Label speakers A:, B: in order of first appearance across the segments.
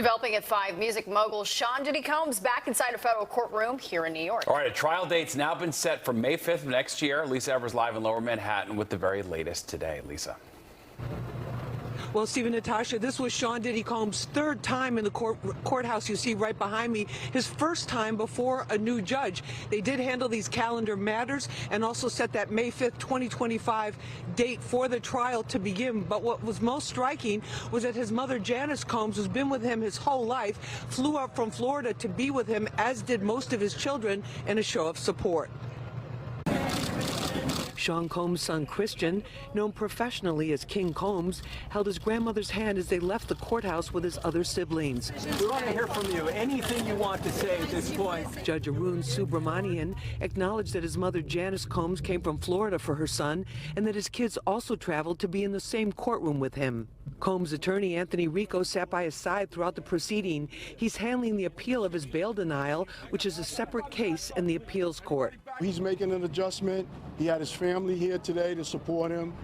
A: Developing at 5, music mogul Diddy Combs back inside a federal courtroom here in New York.
B: All right, a trial date's now been set for May 5th of next year. Lisa Evers live in Lower Manhattan with the very latest today. Lisa.
C: Well, Stephen, Natasha, this was Diddy Combs' third time in the courthouse you see right behind me, his first time before a new judge. They did handle these calendar matters and also set that May 5th, 2025 date for the trial to begin. But what was most striking was that his mother, Janice Combs, who's been with him his whole life, flew up from Florida to be with him, as did most of his children, in a show of support. Sean Combs' son, Christian, known professionally as King Combs, held his grandmother's hand as they left the courthouse with his other siblings.
D: We want to hear from you. Anything you want to say at this point.
C: Judge Arun Subramanian acknowledged that his mother, Janice Combs, came from Florida for her son and that his kids also traveled to be in the same courtroom with him. Combs' attorney, Anthony Rico, sat by his side throughout the proceeding. He's handling the appeal of his bail denial, which is a separate case in the appeals court.
E: He's making an adjustment. He had his family here today to support him.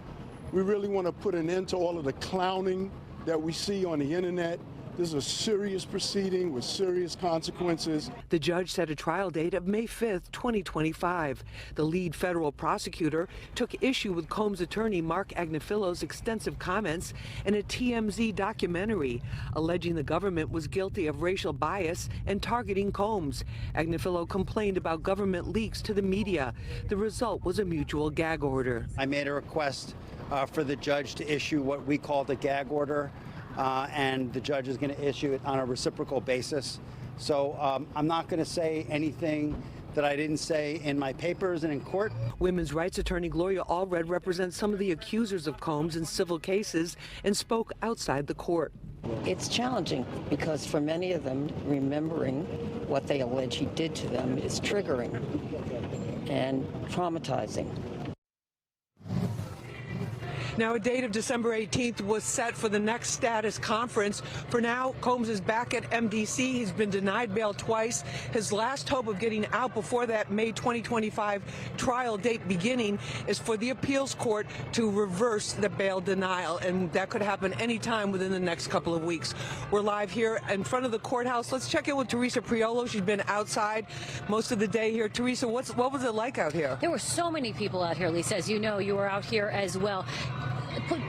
E: We really want to put an end to all of the clowning that we see on the internet. This is a serious proceeding with serious consequences.
C: The judge set a trial date of May 5th, 2025. The lead federal prosecutor took issue with Combs' attorney Mark Agnifillo's extensive comments in a TMZ documentary, alleging the government was guilty of racial bias and targeting Combs. Agnifillo complained about government leaks to the media. The result was a mutual gag order.
F: I made a request for the judge to issue what we called a gag order. And the judge is going to issue it on a reciprocal basis. So I'm not going to say anything that I didn't say in my papers and in court.
C: Women's rights attorney Gloria Allred represents some of the accusers of Combs in civil cases and spoke outside the court.
G: It's challenging because for many of them, remembering what they allege he did to them is triggering and traumatizing.
C: Now, a date of December 18th was set for the next status conference. For now, Combs is back at MDC. He's been denied bail twice. His last hope of getting out before that May 2025 trial date beginning is for the appeals court to reverse the bail denial, and that could happen anytime within the next couple of weeks. We're live here in front of the courthouse. Let's check in with Teresa Priolo. She's been outside most of the day here. Teresa, what was it like out here?
H: There were so many people out here, Lisa. As you know, you were out here as well.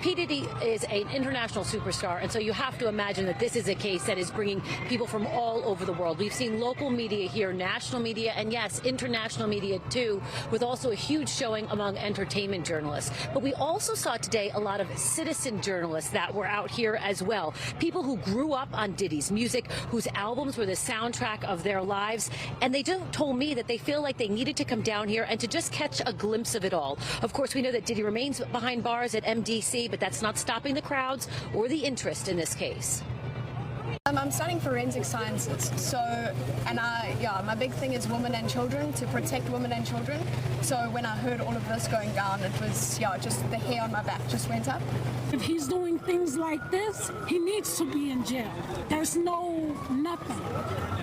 H: P. Diddy is an international superstar, and so you have to imagine that this is a case that is bringing people from all over the world. We've seen local media here, national media, and yes, international media too, with also a huge showing among entertainment journalists. But we also saw today a lot of citizen journalists that were out here as well. People who grew up on Diddy's music, whose albums were the soundtrack of their lives, and they told me that they feel like they needed to come down here and to just catch a glimpse of it all. Of course, we know that Diddy remains behind bars at MDC, but that's not stopping the crowds or the interest in this case.
I: I'm studying forensic sciences, my big thing is women and children, to protect women and children. So when I heard all of this going down, it was, just the hair on my back just went up.
J: If he's doing things like this, he needs to be in jail. There's nothing.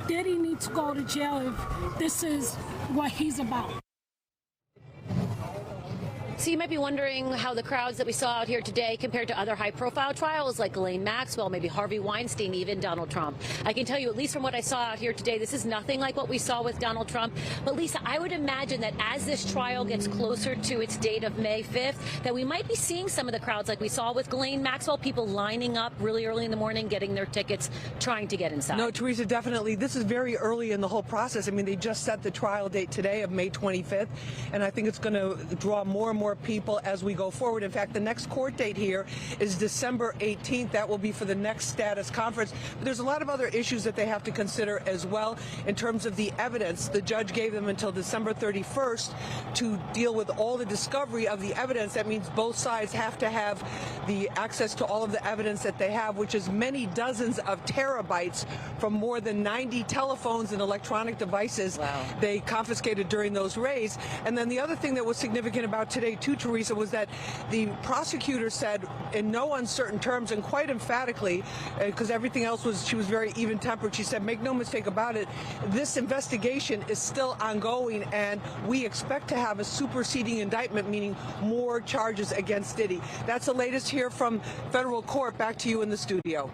J: Diddy needs to go to jail if this is what he's about.
H: So you might be wondering how the crowds that we saw out here today compared to other high-profile trials like Ghislaine Maxwell, maybe Harvey Weinstein, even Donald Trump. I can tell you, at least from what I saw out here today, this is nothing like what we saw with Donald Trump. But Lisa, I would imagine that as this trial gets closer to its date of May 5th, that we might be seeing some of the crowds like we saw with Ghislaine Maxwell, people lining up really early in the morning, getting their tickets, trying to get inside.
C: No, Teresa, definitely. This is very early in the whole process. I mean, they just set the trial date today of May 25th, and I think it's going to draw more and more people as we go forward. In fact, the next court date here is December 18th. That will be for the next status conference. But there's a lot of other issues that they have to consider as well in terms of the evidence. The judge gave them until December 31st to deal with all the discovery of the evidence. That means both sides have to have the access to all of the evidence that they have, which is many dozens of terabytes from more than 90 telephones and electronic devices.
H: Wow.
C: They confiscated during those raids. And then the other thing that was significant about today, too, Teresa, was that the prosecutor said in no uncertain terms and quite emphatically, because everything else she was very even-tempered, she said, make no mistake about it, this investigation is still ongoing and we expect to have a superseding indictment, meaning more charges against Diddy. That's the latest here from federal court. Back to you in the studio.